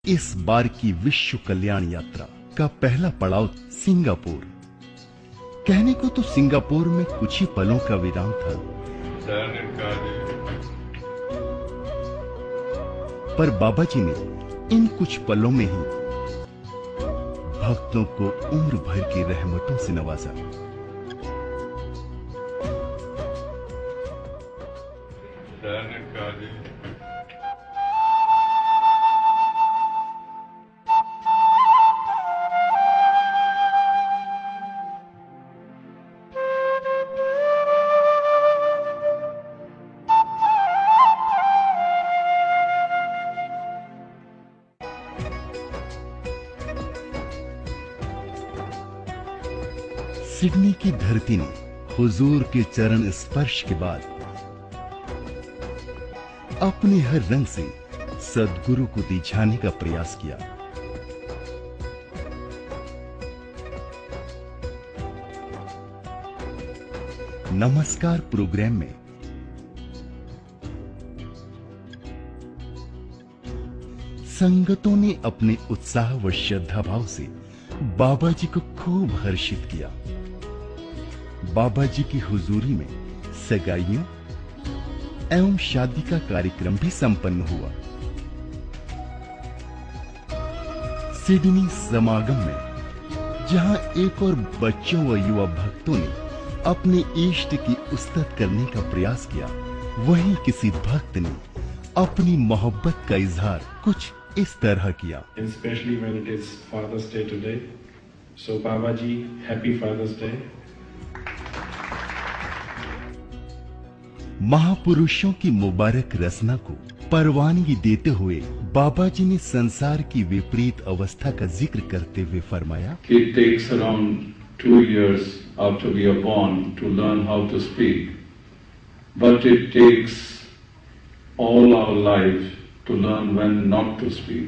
इस बार की विश्व कल्याण यात्रा का पहला पड़ाव सिंगापुर। कहने को तो सिंगापुर में कुछ ही पलों का विराम था, पर बाबा जी ने इन कुछ पलों में ही भक्तों को उम्र भर की रहमतों से नवाजा। सिडनी की धरती ने हुजूर के चरण स्पर्श के बाद अपने हर रंग से सद्गुरु को रिझाने का प्रयास किया। नमस्कार प्रोग्राम में संगतों ने अपने उत्साह व श्रद्धा भाव से बाबा जी को खूब हर्षित किया। बाबा जी की हुजूरी में सगाइयों एवं शादी का कार्यक्रम भी संपन्न हुआ। सिडनी समागम में जहां एक और बच्चों व युवा भक्तों ने अपने इष्ट की उस्तत करने का प्रयास किया, वहीं किसी भक्त ने अपनी मोहब्बत का इजहार कुछ इस तरह किया। Especially when it is Father's Day today. So Baba ji, happy Father's Day. महापुरुषों की मुबारक रचना को परवानगी देते हुए बाबा जी ने संसार की विपरीत अवस्था का जिक्र करते हुए फरमाया, It takes around 2 years after we are born to learn how to speak, but it takes all our life to learn when not to speak.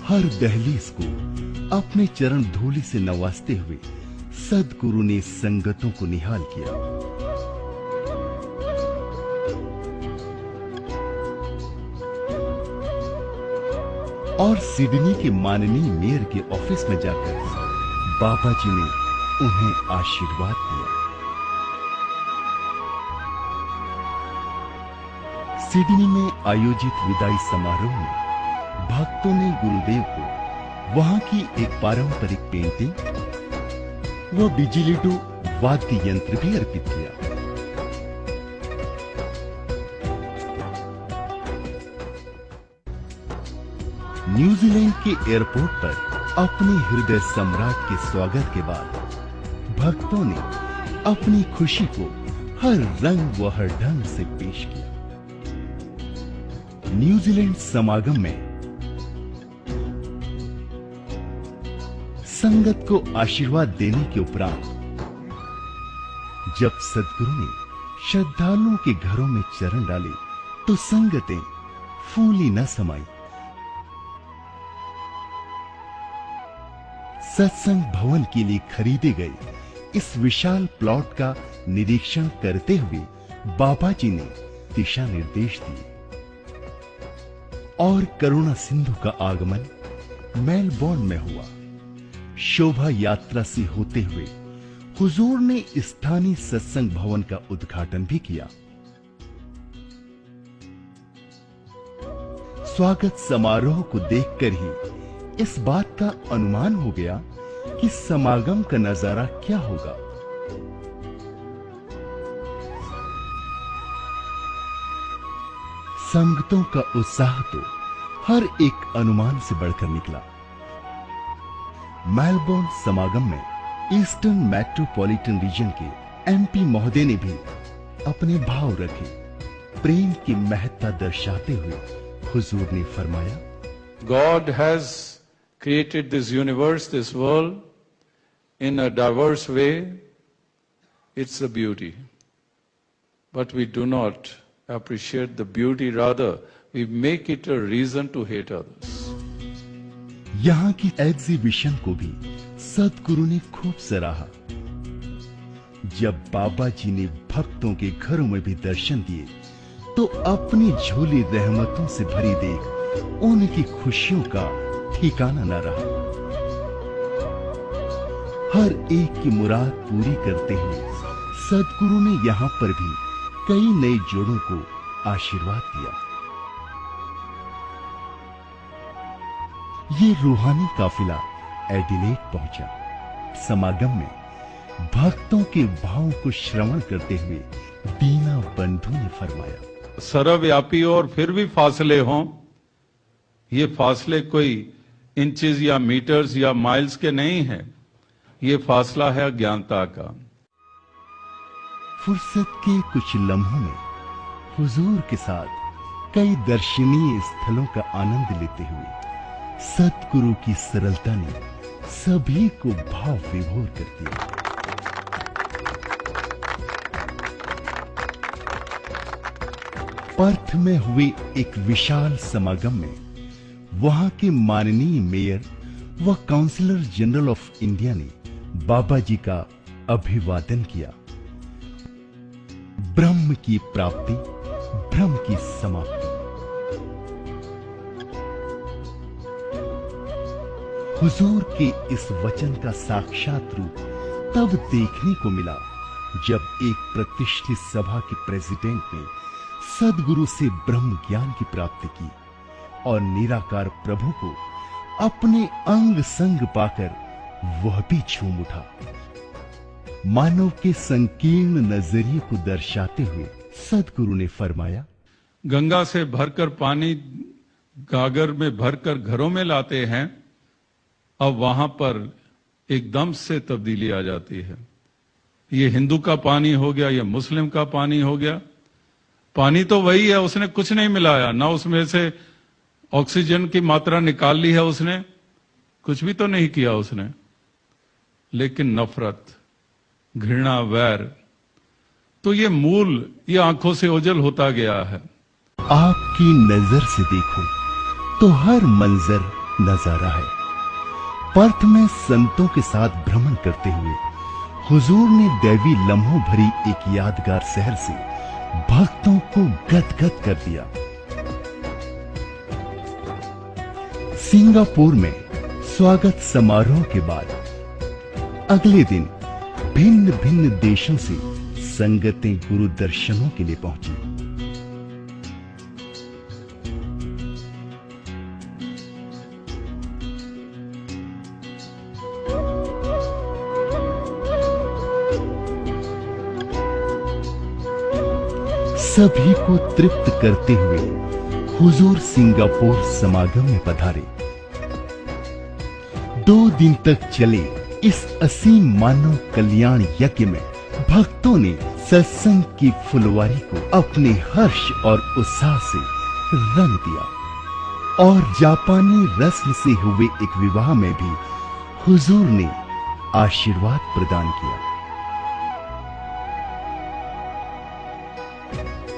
हर दहलीज को अपने चरण धूलि से नवाजते हुए सद्गुरु ने संगतों को निहाल किया। और सिडनी के माननीय मेयर के ऑफिस में जाकर बाबा जी ने उन्हें आशीर्वाद दिया। सिडनी में आयोजित विदाई समारोह में भक्तों ने गुरुदेव को वहां की एक पारंपरिक पेंटिंग व डिजिलिडो वाद्य यंत्र भी अर्पित किया। न्यूजीलैंड के एयरपोर्ट पर अपने हृदय सम्राट के स्वागत के बाद भक्तों ने अपनी खुशी को हर रंग व हर ढंग से पेश किया। न्यूजीलैंड समागम में संगत को आशीर्वाद देने के उपरांत जब सद्गुरु ने श्रद्धालुओं के घरों में चरण डाले तो संगतें फूली न समाई। सत्संग भवन के लिए खरीदे गए इस विशाल प्लॉट का निरीक्षण करते हुए बाबा जी ने दिशा निर्देश दिए और करुणा सिंधु का आगमन मेलबोर्न में हुआ। शोभा यात्रा से होते हुए हुजूर ने स्थानीय सत्संग भवन का उद्घाटन भी किया। स्वागत समारोह को देखकर ही इस बात का अनुमान हो गया कि समागम का नजारा क्या होगा। संगतों का उत्साह तो हर एक अनुमान से बढ़कर निकला। मेलबोर्न समागम में ईस्टर्न मेट्रोपॉलिटन रीजन के एमपी महोदय ने भी अपने भाव रखे। प्रेम की महत्ता दर्शाते हुए हुजूर ने फरमाया, God has created this universe, this world, in a diverse way. It's a beauty. But we do not appreciate the beauty, rather, we make it a reason to hate others. यहाँ की एग्जीबिशन को भी सद्गुरु ने खूब सराहा। जब बाबा जी ने भक्तों के घरों में भी दर्शन दिए तो अपनी झोली रहमतों से भरी देख उनकी खुशियों का ठिकाना न रहा। हर एक की मुराद पूरी करते हुए सदगुरु ने यहां पर भी कई नए जोड़ों को आशीर्वाद दिया। ये रूहानी काफिला एडिलेड पहुंचा। समागम में भक्तों के भावों को श्रवण करते हुए दीना बंधु ने फरमाया, सर्वव्यापी और फिर भी फासले हों, ये फासले कोई इंचेस या मीटर्स या माइल्स के नहीं हैं, ये फासला है अज्ञानता का। फुर्सत के कुछ लम्हों में हुजूर के साथ कई दर्शनीय स्थलों का आनंद लेते हुए सतगुरु की सरलता ने सभी को भाव विभोर कर दिया। पर्थ में हुए एक विशाल समागम में वहां के माननीय मेयर व काउंसिलर जनरल ऑफ इंडिया ने बाबा जी का अभिवादन किया। ब्रह्म की प्राप्ति, ब्रह्म की समाप्ति। हुजूर के इस वचन का साक्षात रूप तब देखने को मिला जब एक प्रतिष्ठित सभा के प्रेसिडेंट ने सदगुरु से ब्रह्म ज्ञान की प्राप्ति की और निराकार प्रभु को अपने अंग संग पाकर वह भी झूम उठा। मानव के संकीर्ण नजरिए को दर्शाते हुए सदगुरु ने फरमाया, गंगा से भरकर पानी गागर में भरकर घरों में लाते हैं, अब वहां पर एकदम से तब्दीली आ जाती है। ये हिंदू का पानी हो गया, ये मुस्लिम का पानी हो गया। पानी तो वही है, उसने कुछ नहीं मिलाया, ना उसमें से ऑक्सीजन की मात्रा निकाल ली है उसने, कुछ भी तो नहीं किया उसने। लेकिन नफरत, घृणा, वैर, तो ये मूल ये आंखों से ओझल होता गया है। आपकी नजर से देखो तो हर मंजर नजारा है। पर्थ में संतों के साथ भ्रमण करते हुए हुजूर ने दैवी लम्हों भरी एक यादगार शहर से भक्तों को गदगद कर दिया। सिंगापुर में स्वागत समारोह के बाद अगले दिन भिन्न भिन्न देशों से संगतें गुरु दर्शनों के लिए पहुंची। सभी को तृप्त करते हुए हुजूर सिंगापुर समागम में पधारे। 2 दिन तक चले इस असीम मानव कल्याण यज्ञ में भक्तों ने सत्संग की फुलवारी को अपने हर्ष और उत्साह से रंग दिया और जापानी रस्म से हुए एक विवाह में भी हुजूर ने आशीर्वाद प्रदान किया।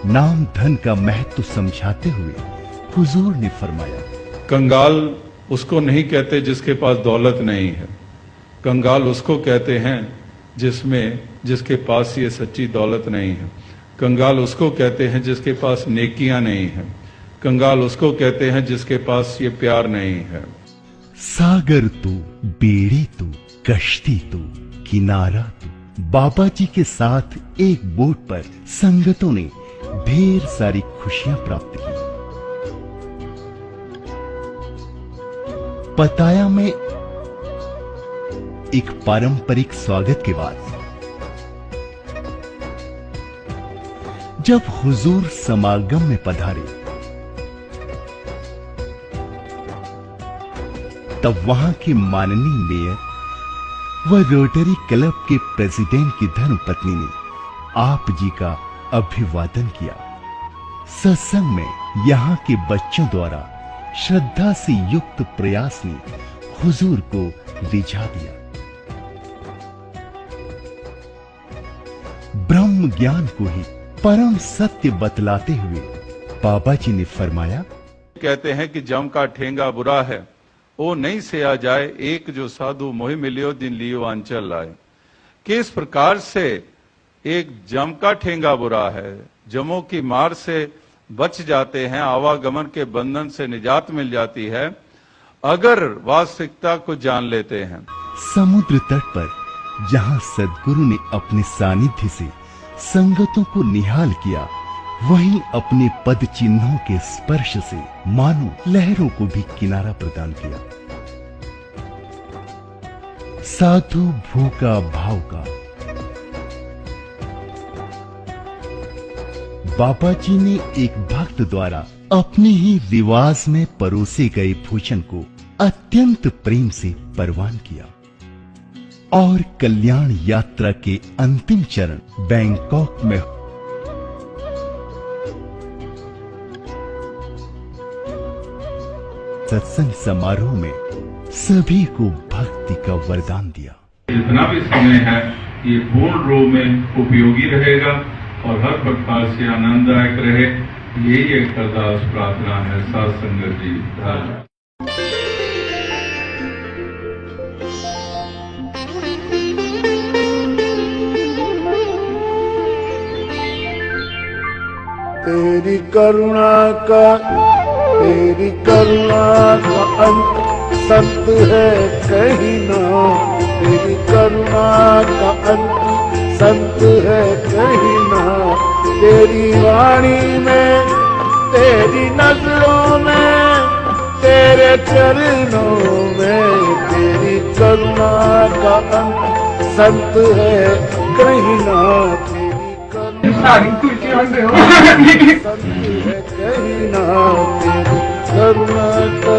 नाम धन का महत्व समझाते हुए हुजूर ने फरमाया, कंगाल उसको नहीं कहते जिसके पास दौलत नहीं है, कंगाल उसको कहते हैं जिसके पास ये सच्ची दौलत नहीं है। कंगाल उसको कहते हैं जिसके पास नेकियां नहीं है। कंगाल उसको कहते हैं जिसके पास ये प्यार नहीं है। सागर तू, बेड़े तू, कश्ती तू, किनारा तू। बाबा जी के साथ एक बोट पर संगतों ने ढेर सारी खुशियां प्राप्त की। पताया में एक पारंपरिक स्वागत के बाद जब हुजूर समागम में पधारे तब वहां के माननीय मेयर व रोटरी क्लब के प्रेसिडेंट की धर्मपत्नी ने आप जी का अभिवादन किया। सत्संग में यहाँ के बच्चों द्वारा श्रद्धा से युक्त प्रयास ने हुजूर को रिझा दिया। ब्रह्म ज्ञान को ही परम सत्य बतलाते हुए बाबा जी ने फरमाया, कहते हैं कि जम का ठेंगा बुरा है, ओ नहीं से आ जाए, एक जो साधु मोहि मिलियो दिन लियो आंचल लाए। कि इस प्रकार से एक जम का ठेंगा बुरा है, जमों की मार से बच जाते हैं, आवागमन के बंधन से निजात मिल जाती है अगर वास्तविकता को जान लेते हैं। समुद्र तट पर जहां सद्गुरु ने अपने सानिध्य से संगतों को निहाल किया, वहीं अपने पद चिन्हों के स्पर्श से मानो लहरों को भी किनारा प्रदान किया। साधु भूखा भाव का बाबा जी ने एक भक्त द्वारा अपने ही रिवाज में परोसे गए भोजन को अत्यंत प्रेम से परवान किया और कल्याण यात्रा के अंतिम चरण बैंकॉक में सत्संग समारोह में सभी को भक्ति का वरदान दिया। जितना भी समय है ये पूर्ण रूप में उपयोगी रहेगा और हर प्रकार से आनंददायक रहे, यही एक अरदास प्रार्थना है। साथ संगत जी धन्यवाद। तेरी करुणा का अंत संत है कहीं ना, तेरी करुणा का अंत संत है कहीं ना। तेरी वाणी में, तेरी नजरों में, तेरे चरणों में, तेरी करुणा का अंत संत है कहीं ना। तेरी करुणा संत है कहीं ना, तेरी करुणा का